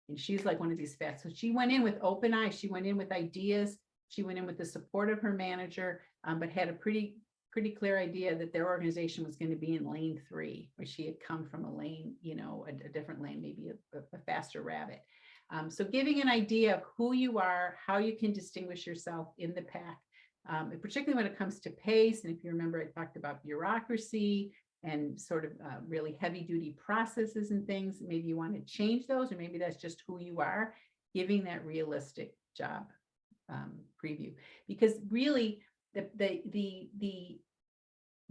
And she's like one of these fast. So she went in with open eyes. She went in with ideas. She went in with the support of her manager, but had a pretty clear idea that their organization was going to be in lane 3, where she had come from a lane, a different lane, maybe a faster rabbit. So giving an idea of who you are, how you can distinguish yourself in the pack, particularly when it comes to pace. And if you remember, I talked about bureaucracy and sort of really heavy duty processes and things. Maybe you want to change those, or maybe that's just who you are, giving that realistic job preview. Because really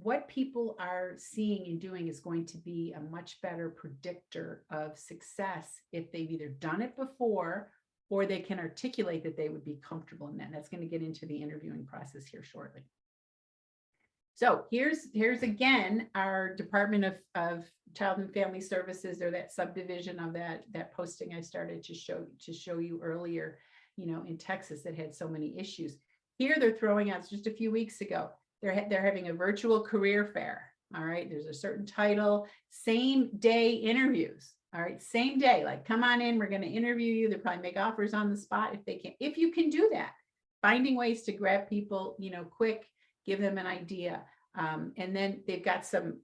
what people are seeing and doing is going to be a much better predictor of success if they've either done it before or they can articulate that they would be comfortable in that. And that's going to get into the interviewing process here shortly. So here's again our Department of Child and Family Services, or that subdivision of that posting I started to show you earlier, in Texas that had so many issues. Here they're throwing out, just a few weeks ago, they're having a virtual career fair. All right, there's a certain title, same day interviews. All right, same day, like come on in, we're going to interview you. They'll probably make offers on the spot if they can. If you can do that, finding ways to grab people, quick, give them an idea, and then they've got some,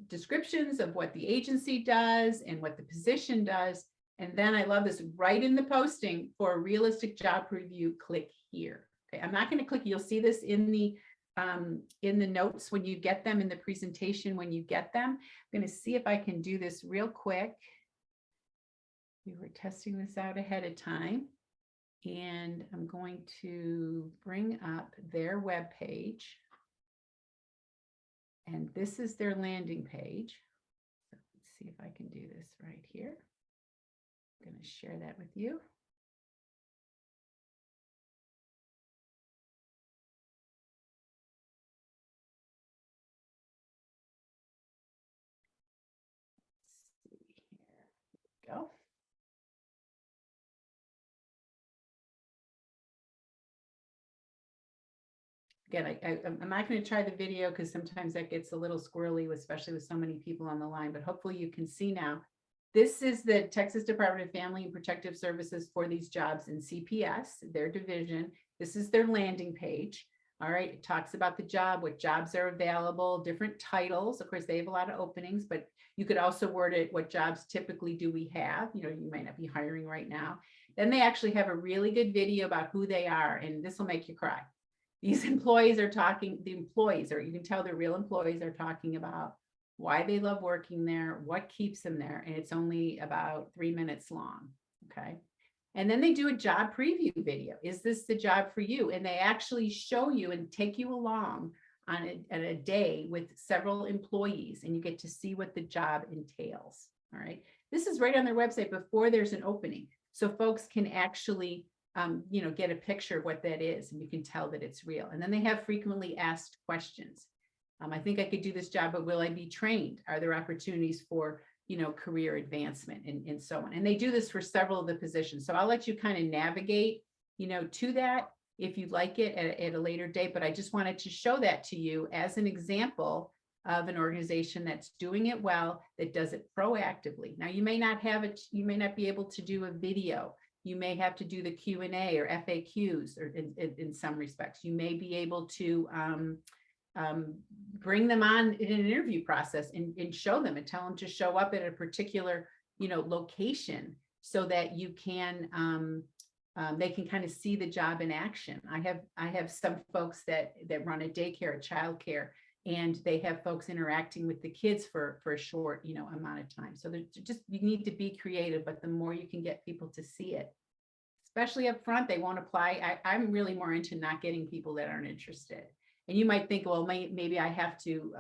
descriptions of what the agency does and what the position does. And then I love this, right in the posting, for a realistic job preview, click here. Okay, I'm not going to click. You'll see this in the notes when you get them, in the presentation when you get them. I'm going to see if I can do this real quick. We were testing this out ahead of time, and I'm going to bring up their web page, and this is their landing page. So let's see if I can do this right here. I'm going to share that with you. Let's see here. Here we go. Again, I'm not going to try the video because sometimes that gets a little squirrely, especially with so many people on the line, but hopefully you can see now. This is the Texas Department of Family and Protective Services for these jobs in CPS, their division. This is their landing page. All right, it talks about the job, what jobs are available, different titles. Of course, they have a lot of openings, but you could also word it, what jobs typically do we have? You might not be hiring right now. Then they actually have a really good video about who they are, and this will make you cry. These employees are talking, or you can tell they're real employees, are talking about why they love working there, what keeps them there, and it's only about 3 minutes long, okay? And then they do a job preview video. Is this the job for you? And they actually show you and take you along on a day with several employees, and you get to see what the job entails, all right? This is right on their website before there's an opening, so folks can actually get a picture of what that is, and you can tell that it's real. And then they have frequently asked questions. I think I could do this job, but will I be trained? Are there opportunities for, career advancement and so on? And they do this for several of the positions. So I'll let you kind of navigate, to that if you'd like it at a later date. But I just wanted to show that to you as an example of an organization that's doing it well, that does it proactively. Now, you may not have it, you may not be able to do a video. You may have to do the Q&A or FAQs, or in some respects. You may be able to bring them on in an interview process and show them and tell them to show up at a particular, location, so that you can they can kind of see the job in action. I have some folks that run a daycare, a childcare, and they have folks interacting with the kids for a short, amount of time. So you need to be creative, but the more you can get people to see it, especially up front, they won't apply. I'm really more into not getting people that aren't interested. And you might think, well, maybe I have to,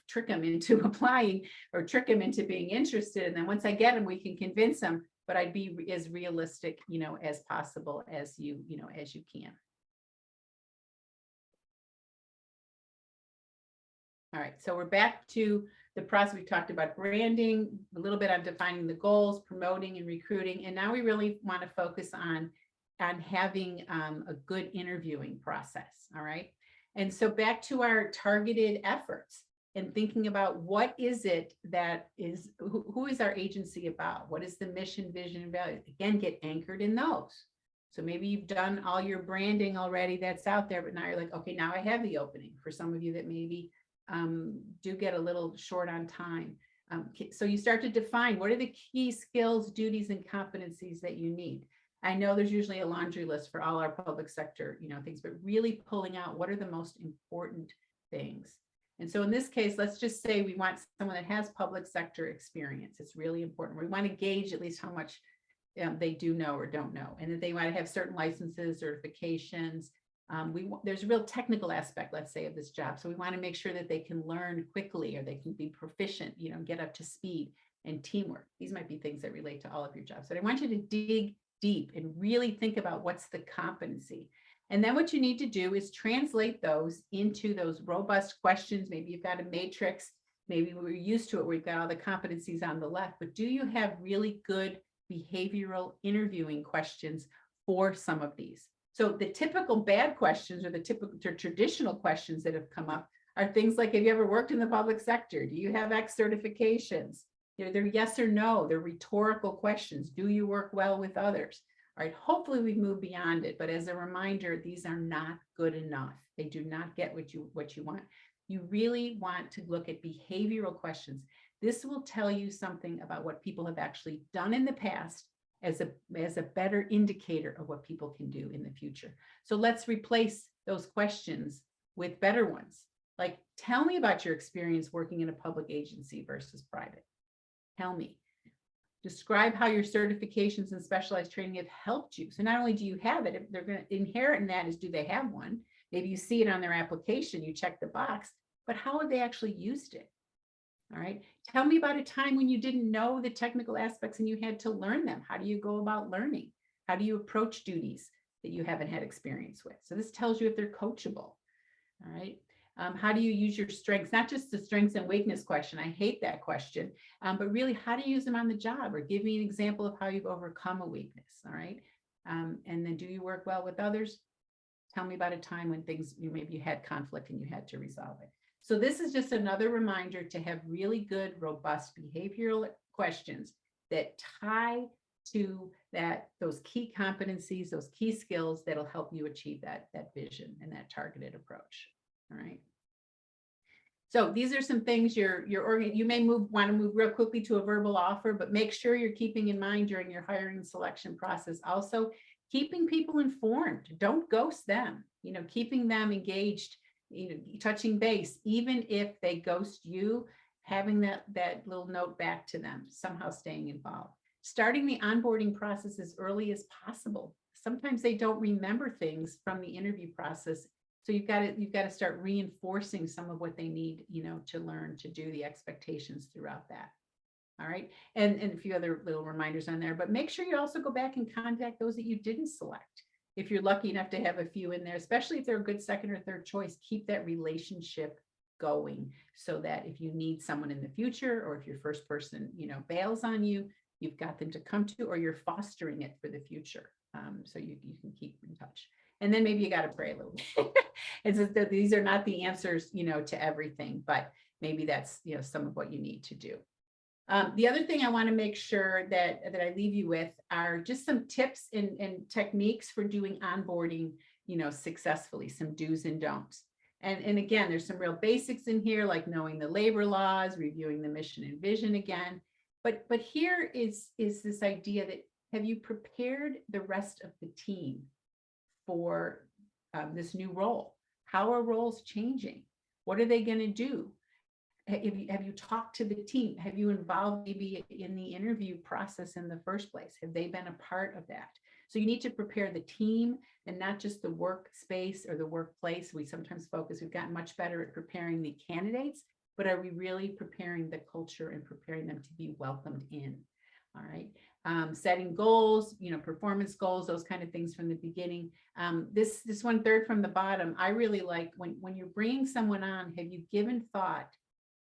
trick them into applying or trick them into being interested. And then once I get them, we can convince them. But I'd be as realistic, as possible as you can. All right, so we're back to the process. We talked about branding, a little bit on defining the goals, promoting and recruiting. And now we really want to focus on having a good interviewing process. All right. And so back to our targeted efforts and thinking about what is it that is, who is our agency about? What is the mission, vision, and values? Again, get anchored in those. So maybe you've done all your branding already that's out there, but now you're like, okay, now I have the opening. For some of you that maybe do get a little short on time. So you start to define what are the key skills, duties, and competencies that you need. I know there's usually a laundry list for all our public sector, things, but really pulling out what are the most important things. And so in this case, let's just say we want someone that has public sector experience. It's really important. We want to gauge at least how much they do know or don't know, and that they want to have certain licenses, certifications. There's a real technical aspect, let's say, of this job. So we want to make sure that they can learn quickly, or they can be proficient, get up to speed, and teamwork. These might be things that relate to all of your jobs. But I want you to dig deep and really think about what's the competency. And then what you need to do is translate those into those robust questions. Maybe you've got a matrix. Maybe we're used to it. We've got all the competencies on the left, but do you have really good behavioral interviewing questions for some of these? So the typical bad questions, or the typical traditional questions that have come up, are things like, have you ever worked in the public sector? Do you have X certifications? They're yes or no. They're rhetorical questions. Do you work well with others? All right, hopefully we've moved beyond it, but as a reminder, these are not good enough. They do not get what you want. You really want to look at behavioral questions. This will tell you something about what people have actually done in the past as a better indicator of what people can do in the future. So let's replace those questions with better ones. Like, tell me about your experience working in a public agency versus private. Tell me. Describe how your certifications and specialized training have helped you. So not only do you have it, if they're going to inherit in that is, do they have one? Maybe you see it on their application, you check the box, but how have they actually used it? All right. Tell me about a time when you didn't know the technical aspects and you had to learn them. How do you go about learning? How do you approach duties that you haven't had experience with? So this tells you if they're coachable. All right. How do you use your strengths? Not just the strengths and weakness question. I hate that question, but really, how do you use them on the job? Or give me an example of how you've overcome a weakness. All right. And then, do you work well with others? Tell me about a time when maybe you had conflict and you had to resolve it. So this is just another reminder to have really good, robust behavioral questions that tie to those key competencies, those key skills that'll help you achieve that vision and that targeted approach. All right. So these are some things you may want to move real quickly to a verbal offer, but make sure you're keeping in mind during your hiring and selection process. Also, keeping people informed. Don't ghost them. Keeping them engaged. Touching base, even if they ghost you, having that little note back to them, somehow staying involved. Starting the onboarding process as early as possible. Sometimes they don't remember things from the interview process. So you've got to start reinforcing some of what they need, to learn to do the expectations throughout that. All right. And a few other little reminders on there, but make sure you also go back and contact those that you didn't select. If you're lucky enough to have a few in there, especially if they're a good second or third choice, keep that relationship going so that if you need someone in the future, or if your first person, bails on you, you've got them to come to, or you're fostering it for the future. So you can keep in touch. And then maybe you got to pray a little bit. It's just that these are not the answers, to everything, but maybe that's, some of what you need to do. The other thing I want to make sure that I leave you with are just some tips and techniques for doing onboarding, successfully, some do's and don'ts. And again, there's some real basics in here, like knowing the labor laws, reviewing the mission and vision again. But here is this idea that, have you prepared the rest of the team for this new role? How are roles changing? What are they going to do? Have you talked to the team? Have you involved maybe in the interview process in the first place? Have they been a part of that? So you need to prepare the team and not just the workspace or the workplace. We sometimes focus, we've gotten much better at preparing the candidates, but are we really preparing the culture and preparing them to be welcomed in? All right. Setting goals, performance goals, those kind of things from the beginning. This 1/3 from the bottom, I really like when you're bringing someone on, have you given thought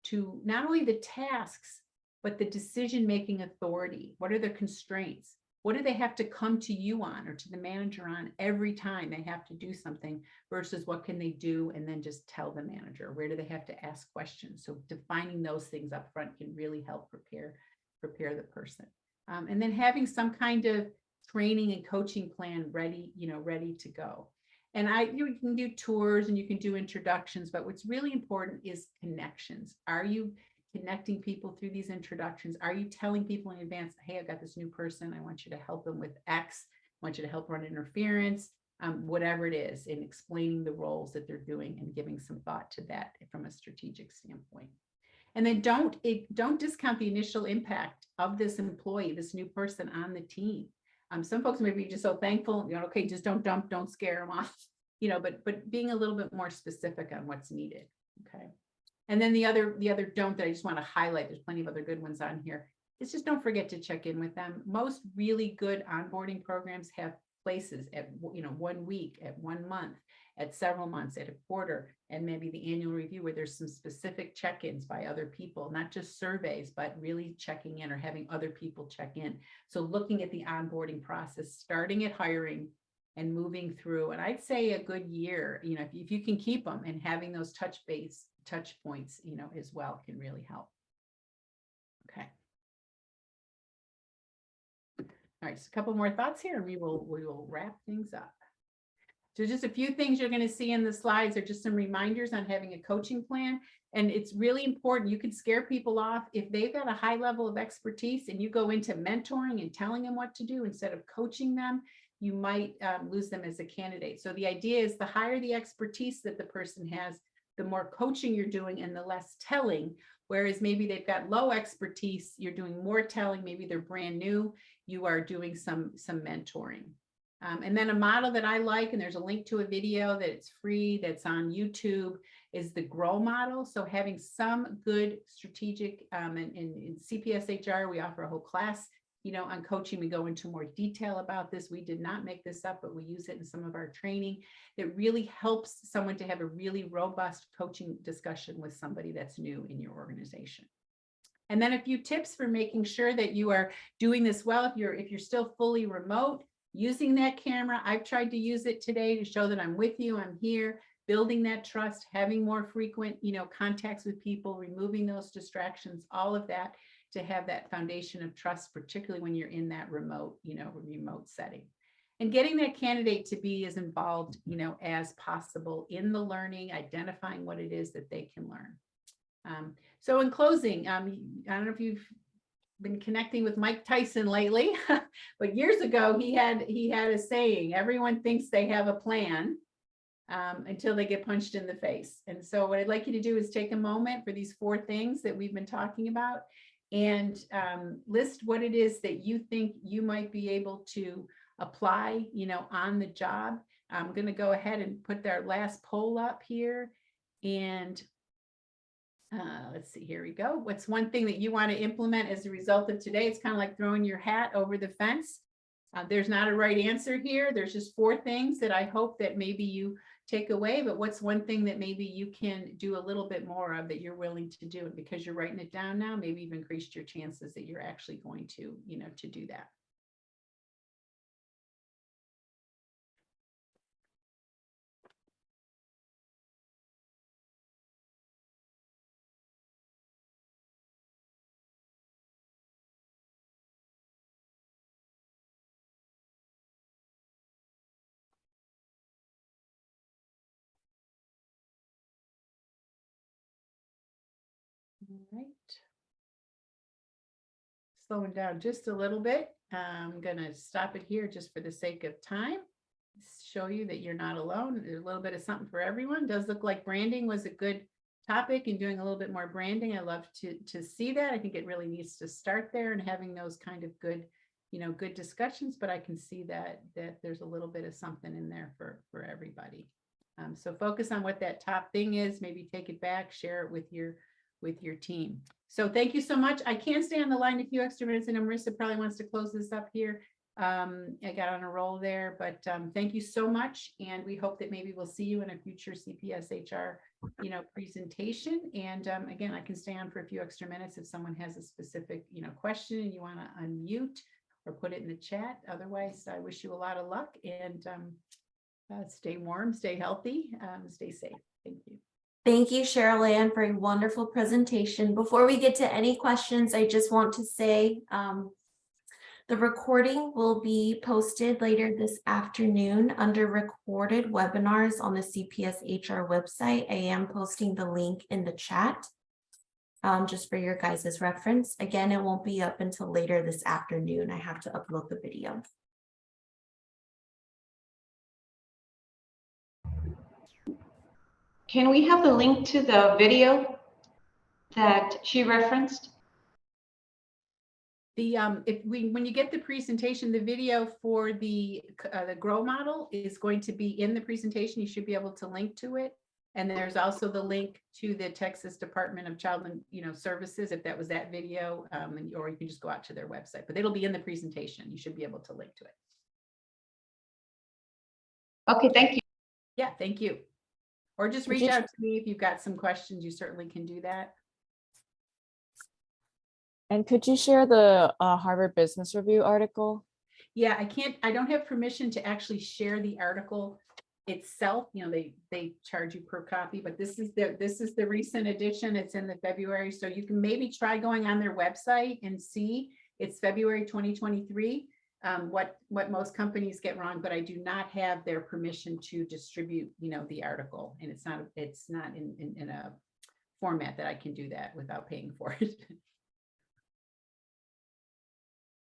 to not only the tasks, but the decision-making authority? What are the constraints? What do they have to come to you on or to the manager on every time they have to do something versus what can they do and then just tell the manager? Where do they have to ask questions? So defining those things up front can really help prepare the person. And then having some kind of training and coaching plan ready to go. And you can do tours and you can do introductions, but what's really important is connections. Are you connecting people through these introductions? Are you telling people in advance, hey, I've got this new person, I want you to help them with X, I want you to help run interference, whatever it is, and explaining the roles that they're doing and giving some thought to that from a strategic standpoint. And then don't discount the initial impact of this employee, this new person on the team. Some folks may be just so thankful, okay, just don't scare them off, but being a little bit more specific on what's needed. Okay. And then the other don't that I just want to highlight, there's plenty of other good ones on here, is just don't forget to check in with them. Most really good onboarding programs have places at 1 week, at 1 month, at several months, at a quarter, and maybe the annual review where there's some specific check-ins by other people, not just surveys, but really checking in or having other people check in. So looking at the onboarding process, starting at hiring and moving through, and I'd say a good year, if you can keep them, and having those touch points, as well, can really help. Okay. All right, just a couple more thoughts here and we will wrap things up. So just a few things you're going to see in the slides are just some reminders on having a coaching plan. And it's really important. You can scare people off if they've got a high level of expertise and you go into mentoring and telling them what to do instead of coaching them, you might lose them as a candidate. So the idea is the higher the expertise that the person has, the more coaching you're doing and the less telling. Whereas maybe they've got low expertise, you're doing more telling, maybe they're brand new, you are doing some mentoring. And then a model that I like, and there's a link to a video that it's free, that's on YouTube, is the GROW model. So having some good strategic, in CPSHR, we offer a whole class, on coaching. We go into more detail about this. We did not make this up, but we use it in some of our training. It really helps someone to have a really robust coaching discussion with somebody that's new in your organization. And then a few tips for making sure that you are doing this well. If you're still fully remote, using that camera. I've tried to use it today to show that I'm with you, I'm here, building that trust, having more frequent, contacts with people, removing those distractions, all of that to have that foundation of trust, particularly when you're in that remote setting. And getting that candidate to be as involved, as possible in the learning, identifying what it is that they can learn. So in closing, I don't know if you've been connecting with Mike Tyson lately, but years ago he had a saying, everyone thinks they have a plan until they get punched in the face. And so what I'd like you to do is take a moment for these 4 things that we've been talking about and list what it is that you think you might be able to apply, on the job. I'm going to go ahead and put our last poll up here. And let's see, here we go. What's one thing that you want to implement as a result of today? It's kind of like throwing your hat over the fence. There's not a right answer here. There's just 4 things that I hope that maybe you take away, but what's one thing that maybe you can do a little bit more of that you're willing to do? And because you're writing it down now, maybe you've increased your chances that you're actually going to, to do that. All right. Slowing down just a little bit. I'm gonna stop it here just for the sake of time. Show you that you're not alone. There's a little bit of something for everyone. Does look like branding was a good topic, and doing a little bit more branding. I love to see that. I think it really needs to start there and having those kind of good, good discussions, but I can see that there's a little bit of something in there for everybody. So focus on what that top thing is, maybe take it back, share it with your team. So thank you so much. I can stay on the line a few extra minutes, and Marissa probably wants to close this up here. I got on a roll there, but thank you so much. And we hope that maybe we'll see you in a future CPS HR, presentation. And again, I can stay on for a few extra minutes if someone has a specific, question and you want to unmute or put it in the chat. Otherwise, I wish you a lot of luck, and stay warm, stay healthy, stay safe. Thank you. Thank you, Cheryl Ann, for a wonderful presentation. Before we get to any questions, I just want to say the recording will be posted later this afternoon under recorded webinars on the CPS HR website. I am posting the link in the chat just for your guys' reference. Again, it won't be up until later this afternoon. I have to upload the video. Can we have the link to the video that she referenced? When you get the presentation, the video for the GROW model is going to be in the presentation. You should be able to link to it. And there's also the link to the Texas Department of Child and Services, if that was that video, or you can just go out to their website, but it'll be in the presentation. You should be able to link to it. Okay, thank you. Yeah, thank you. Or just reach out to me if you've got some questions. You certainly can do that. And could you share the Harvard Business Review article? Yeah, I don't have permission to actually share the article itself. They charge you per copy, but this is the recent edition. It's in the February. So you can maybe try going on their website and see. It's February 2023. What most companies get wrong, but I do not have their permission to distribute, the article, and it's not in a format that I can do that without paying for it.